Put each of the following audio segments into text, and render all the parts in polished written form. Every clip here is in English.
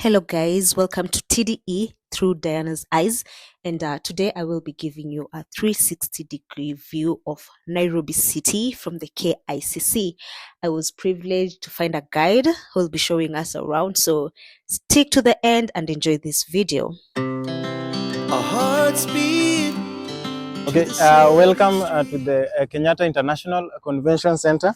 Hello guys, welcome to TDE through Diana's eyes, and today I will be giving you a 360-degree view of Nairobi city from the KICC. I was privileged to find a guide who will be showing us around, so stick to the end and enjoy this video. Our hearts beat. Okay, welcome to the Kenyatta International Convention Center.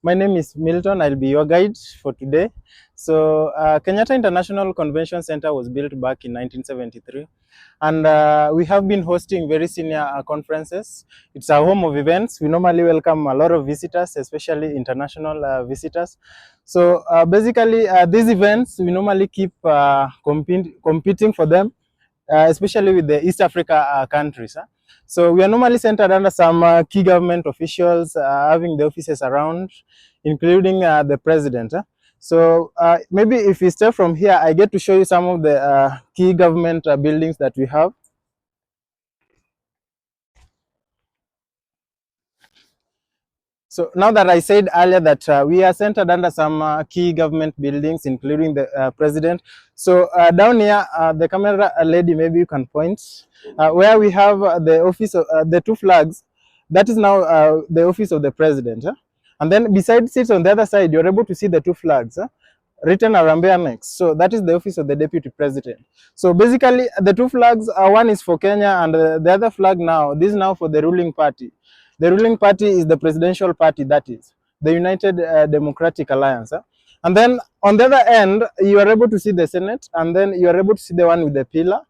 My name is Milton. I'll be your guide for today. So, Kenyatta International Convention Center was built back in 1973, and we have been hosting very senior conferences. It's a home of events. We normally welcome a lot of visitors, especially international visitors. So, basically, these events, we normally keep competing for them, especially with the East Africa countries. So we are normally centered under some key government officials having the offices around, including the president. So maybe if we start from here, I get to show you some of the key government buildings that we have. So now that I said earlier that we are centered under some key government buildings, including the president. So down here, the camera lady, maybe you can point, where we have the office of the two flags. That is now the office of the president. And then besides it on the other side, you're able to see the two flags written Harambee next. So that is the office of the deputy president. So basically, the two flags, one is for Kenya, and the other flag now, this is now for the ruling party. The ruling party is the presidential party, that is the United Democratic Alliance. And then on the other end, you are able to see the Senate, and then you are able to see the one with the pillar.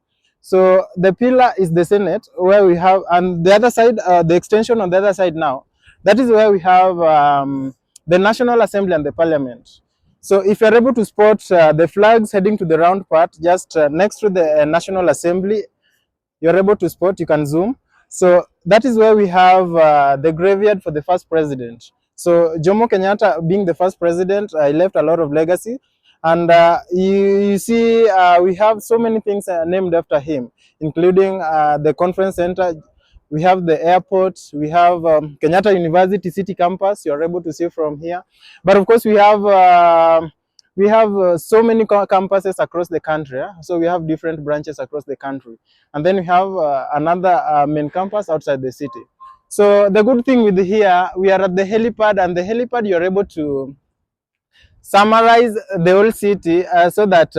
So the pillar is the Senate, where we have, and the other side, the extension on the other side now, that is where we have the National Assembly and the Parliament. So if you're able to spot the flags heading to the round part, just next to the National Assembly, you're able to spot, you can zoom. So that is where we have the graveyard for the first president. So Jomo Kenyatta being the first president, he left a lot of legacy. And you see, we have so many things named after him, including the conference center. We have the airport, we have Kenyatta University City Campus, you're able to see from here. But of course, we have so many campuses across the country. So we have different branches across the country. And then we have another main campus outside the city. So the good thing with here, we are at the helipad, and the helipad, you're able to summarize the whole city so that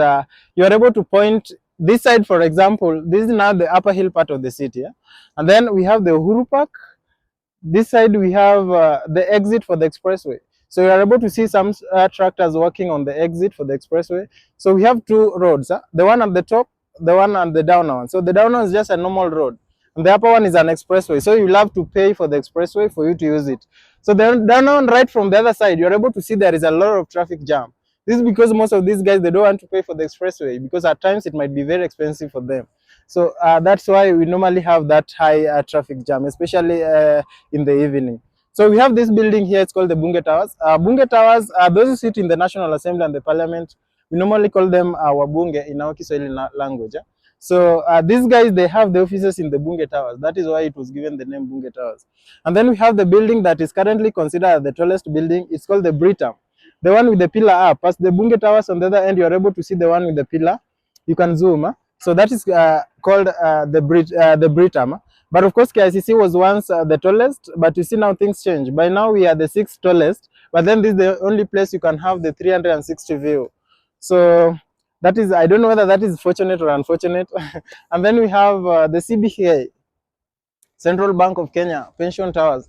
you're able to point this side. For example, this is now the upper hill part of the city. And then we have the Uhuru Park. This side we have the exit for the expressway. So you are able to see some tractors working on the exit for the expressway. So we have two roads, the one at the top, the one at the down one. So the down one is just a normal road, and the upper one is an expressway. So you'll have to pay for the expressway for you to use it. So the down one right from the other side, you're able to see there is a lot of traffic jam. This is because most of these guys, they don't want to pay for the expressway, because at times it might be very expensive for them. So that's why we normally have that high traffic jam, especially in the evening. So we have this building here, it's called the Bunge Towers. Bunge Towers, those who sit in the National Assembly and the Parliament, we normally call them Wabunge in our Kiswahili language. So these guys, they have the offices in the Bunge Towers. That is why it was given the name Bunge Towers. And then we have the building that is currently considered the tallest building. It's called the Britam, the one with the pillar up. As the Bunge Towers on the other end, you're able to see the one with the pillar. You can zoom. So that is called the Britam. But of course, KICC was once the tallest, but you see now things change. By now we are the 6th tallest, but then this is the only place you can have the 360 view. So that is, I don't know whether that is fortunate or unfortunate. And then we have the CBK, Central Bank of Kenya, Pension Towers.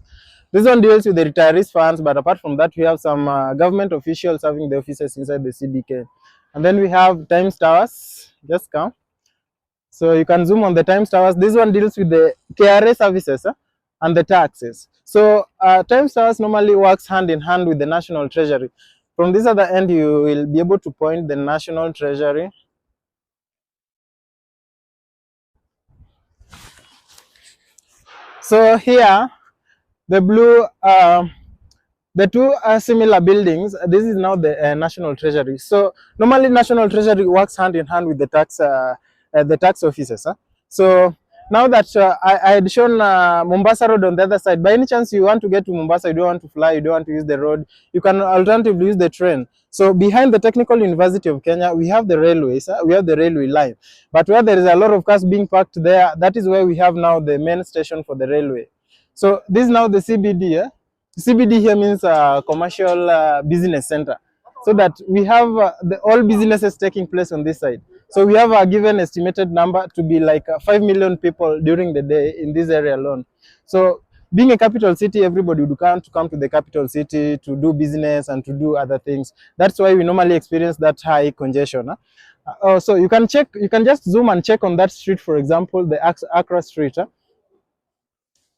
This one deals with the retirees funds, but apart from that, we have some government officials having the offices inside the CBK. And then we have Times Towers, just come. So you can zoom on the Times Towers. This one deals with the KRA services and the taxes. So Times Towers normally works hand in hand with the National Treasury. From this other end, you will be able to point the National Treasury. So here, the blue, the two similar buildings, this is now the National Treasury. So normally National Treasury works hand in hand with the tax offices. So Now that I had shown Mombasa Road on the other side, by any chance you want to get to Mombasa, you don't want to fly, you don't want to use the road, you can alternatively use the train. So behind the Technical University of Kenya, we have the railways, we have the railway line. But where there is a lot of cars being parked there, that is where we have now the main station for the railway. So this is now the CBD. CBD here means commercial business center. So that we have all businesses taking place on this side. So we have a given estimated number to be like 5 million people during the day in this area alone. So being a capital city, everybody would come to the capital city to do business and to do other things. That's why we normally experience that high congestion. So you can check, you can just zoom and check on that street, for example, the Accra Street.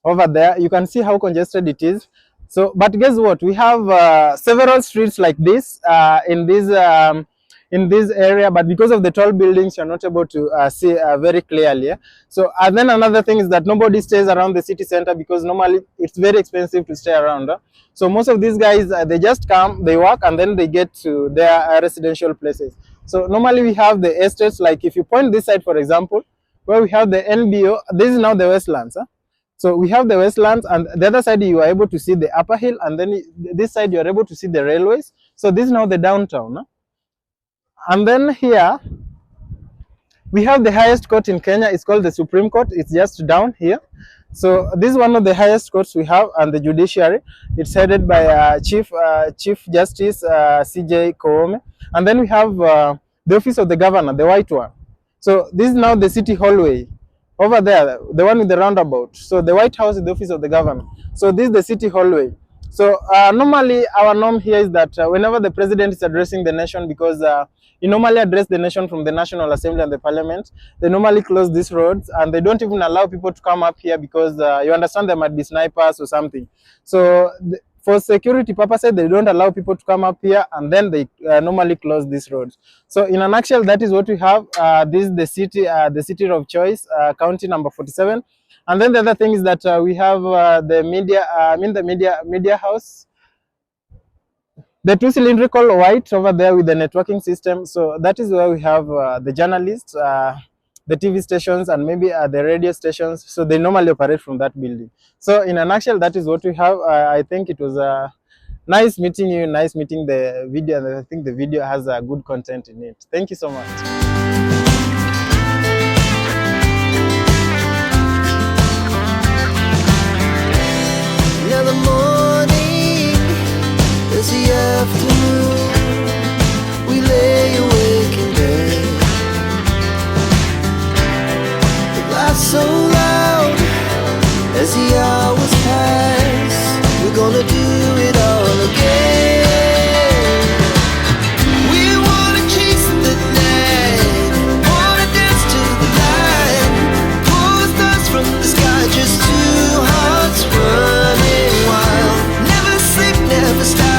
Over there, you can see how congested it is. So, but guess what? We have several streets like this in this area, but because of the tall buildings, you're not able to see very clearly. Yeah? So, and then another thing is that nobody stays around the city center because normally it's very expensive to stay around. So, most of these guys, they just come, they work, and then they get to their residential places. So, normally we have the estates, like if you point this side, for example, where we have the NBO, this is now the Westlands. So we have the Westlands, and the other side you are able to see the Upper Hill, and then this side you are able to see the railways. So this is now the downtown. And then here we have the highest court in Kenya. It's called the Supreme Court. It's just down here. So this is one of the highest courts we have, and the judiciary. It's headed by Chief Justice CJ Koome. And then we have the office of the governor, the white one. So this is now the city hallway. Over there, the one with the roundabout. So the White House is the office of the governor. So this is the city hallway. So normally our norm here is that whenever the president is addressing the nation, because he normally address the nation from the National Assembly and the Parliament, they normally close these roads and they don't even allow people to come up here because you understand there might be snipers or something. So for security purposes, they don't allow people to come up here, and then they normally close these roads. So in a nutshell, that is what we have. This is the city of choice, county number 47. And then the other thing is that we have the media house, the two cylindrical white over there with the networking system. So that is where we have the journalists, the TV stations, and maybe the radio stations. So they normally operate from that building. So in a nutshell, that is what we have. I think it was nice meeting you, nice meeting the video, and I think the video has a good content in it. Thank you so much. Now the morning is the afternoon. We lay awake in bed. The laughs so loud as the hours pass. We're gonna do it all again. We wanna chase the night, wanna dance to the light, pull the stars from the sky, just two hearts running wild. Never sleep, never stop.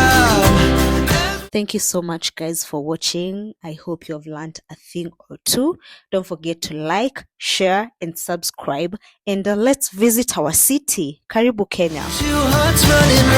Thank you so much, guys, for watching. I hope you have learned a thing or two. Don't forget to like, share, and subscribe. And let's visit our city. Karibu, Kenya. Two hearts running